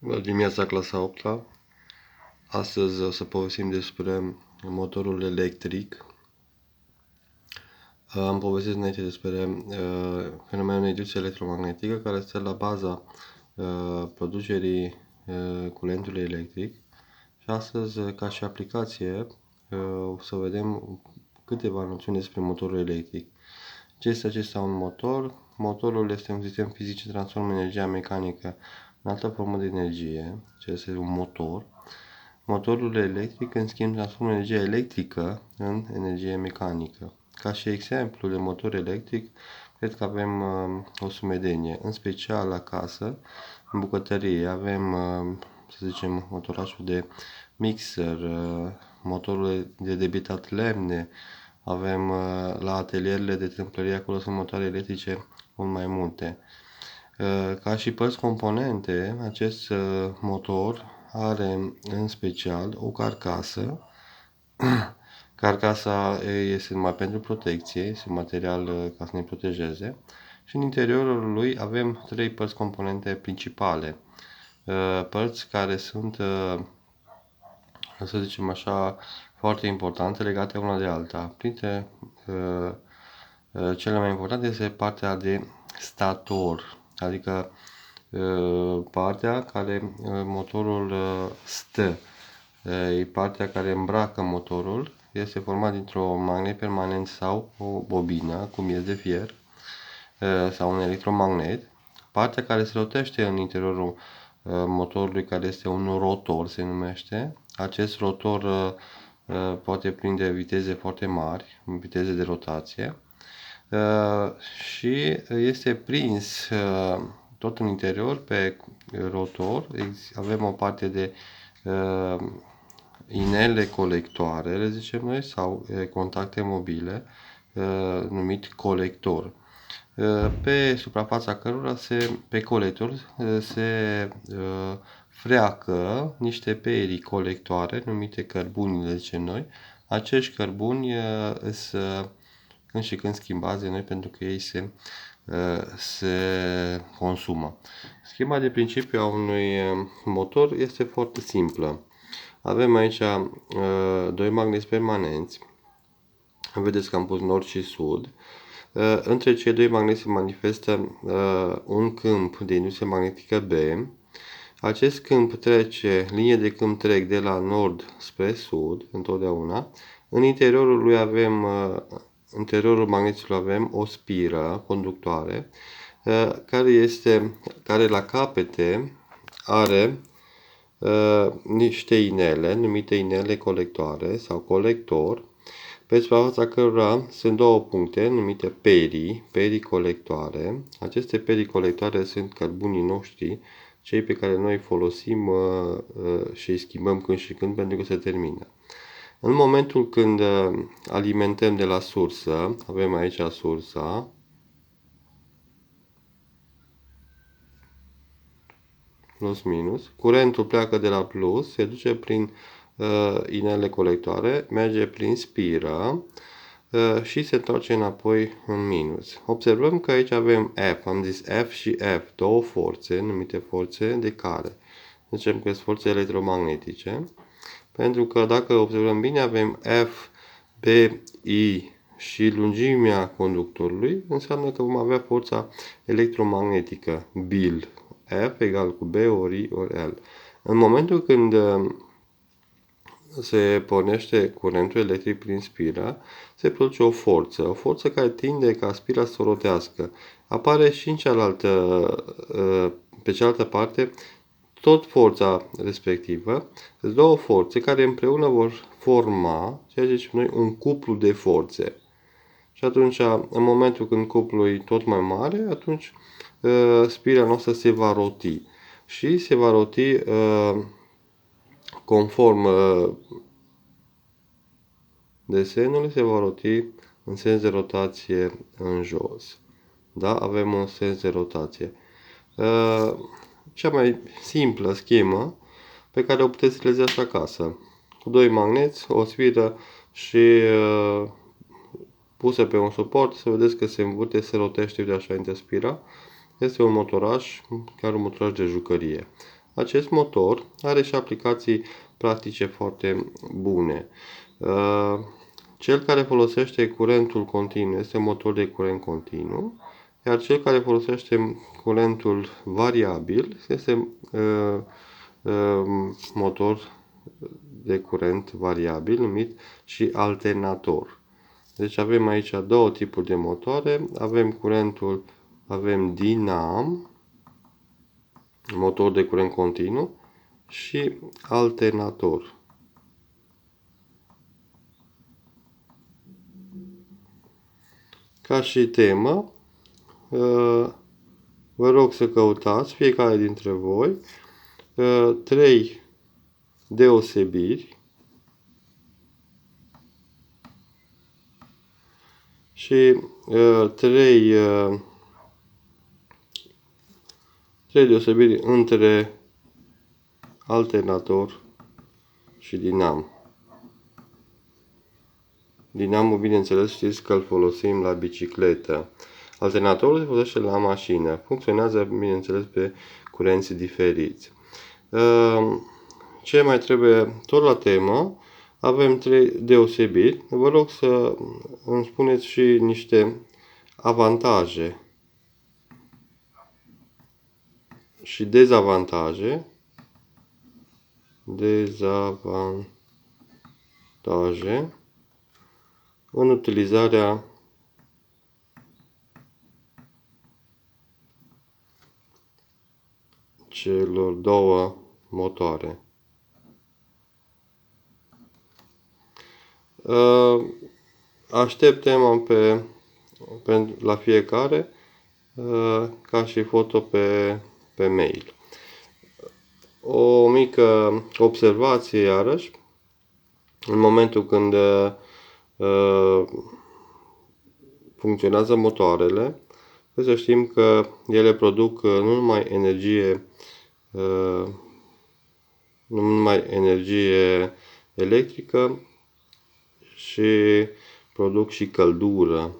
Bună dimineața, clasa 8-a. Astăzi o să povestim despre motorul electric. Am povestit înainte despre fenomenul inducției electromagnetică, care stă la baza producerii curentului electric. Și astăzi, ca și aplicație, o să vedem câteva noțiuni despre motorul electric. Ce este acesta un motor? Motorul este un sistem fizic ce transformă energia mecanică în altă formă de energie, ce este un motor. Motorul electric, în schimb, transformă energia electrică în energie mecanică. Ca și exemplu de motor electric, cred că avem o sumedenie, în special acasă, în bucătărie. Avem, să zicem, motorașul de mixer, motorul de debitat lemne, avem la atelierele de tâmplărie, acolo sunt motoare electrice mult mai multe. Ca și părți componente, acest motor are în special o carcasă. Carcasa este numai pentru protecție, este un material ca să ne protejeze. Și în interiorul lui avem trei părți componente principale. Părți care sunt, să zicem așa, foarte importante, legate una de alta. Printre cele mai importante este partea de stator, adică partea care motorul stă. E partea care îmbracă motorul, este format dintr-un magnet permanent sau o bobină, cum e de fier, sau un electromagnet. Partea care se rotește în interiorul motorului, care este un rotor, se numește. Acest rotor poate prinde viteze foarte mari, viteze de rotație, și este prins tot în interior pe rotor. Avem o parte de inele colectoare, le zicem noi, sau contacte mobile, numit colector. Pe suprafața cărora pe colector se freacă niște perii colectoare, numite cărbuni, le zicem noi. Acești cărbuni sunt când și când schimbați de noi, pentru că ei se consumă. Schema de principiu a unui motor este foarte simplă. Avem aici doi magneți permanenți. Vedeți că am pus nord și sud. Între cei doi magneți se manifestă un câmp de inducție magnetică B. Acest câmp linie de câmp trec de la nord spre sud, întotdeauna. În interiorul lui avem, în interiorul magnețului avem o spiră conductoare, care la capete are niște inele, numite inele colectoare sau colector, pe suprafața cărora sunt două puncte numite perii colectoare. Aceste perii colectoare sunt cărbunii noștri, cei pe care noi îi folosim și îi schimbăm când și când, pentru că se termină. În momentul când alimentăm de la sursă, avem aici sursa, plus minus, curentul pleacă de la plus, se duce prin inele colectoare, merge prin spiră și se întoarce înapoi în minus. Observăm că aici avem F, am zis F și F, două forțe numite forțe de care. Zicem că sunt forțe electromagnetice, pentru că dacă observăm bine avem F, B, I și lungimea conductorului, înseamnă că vom avea forța electromagnetică, BIL, F egal cu B ori I ori L. În momentul când se pornește curentul electric prin spiră, se produce o forță care tinde ca spira să o rotească. Apare și în pe cealaltă parte, tot forța respectivă. Sunt două forțe care împreună vor forma, ceea ce zicem noi, un cuplu de forțe. Și atunci, în momentul când cuplul e tot mai mare, atunci spira noastră se va roti. Și se va roti conform desenului, se va roti în sens de rotație în jos. Da? Avem un sens de rotație. Cea mai simplă schemă pe care o puteți realiza și acasă. Cu doi magneți, o sfiră și pusă pe un suport, să vedeți că se învârte, se rotește de așa spira. Este un motoraș, chiar un motoraș de jucărie. acest motor are și aplicații practice foarte bune. Cel care folosește curentul continuu este motor de curent continuu, iar cel care folosește curentul variabil este motor de curent variabil, numit și alternator. Deci avem aici două tipuri de motoare. Avem dinam, motor de curent continuu, și alternator. Ca și temă, vă rog să căutați, fiecare dintre voi, 3 deosebiri și 3 deosebiri între alternator și dinam. Dinamul, bineînțeles, știți că îl folosim la bicicletă. Alternatorul se folosește la mașină. Funcționează, bineînțeles, pe curenți diferiți. Ce mai trebuie? Tot la temă, avem 3 deosebiri. Vă rog să îmi spuneți și niște avantaje și dezavantaje. În utilizarea celor două motoare. Aștept tema la fiecare ca și foto pe mail. O mică observație iarăși, în momentul când funcționează motoarele, trebuie să știm că ele produc nu numai energie electrică, și produc și căldură.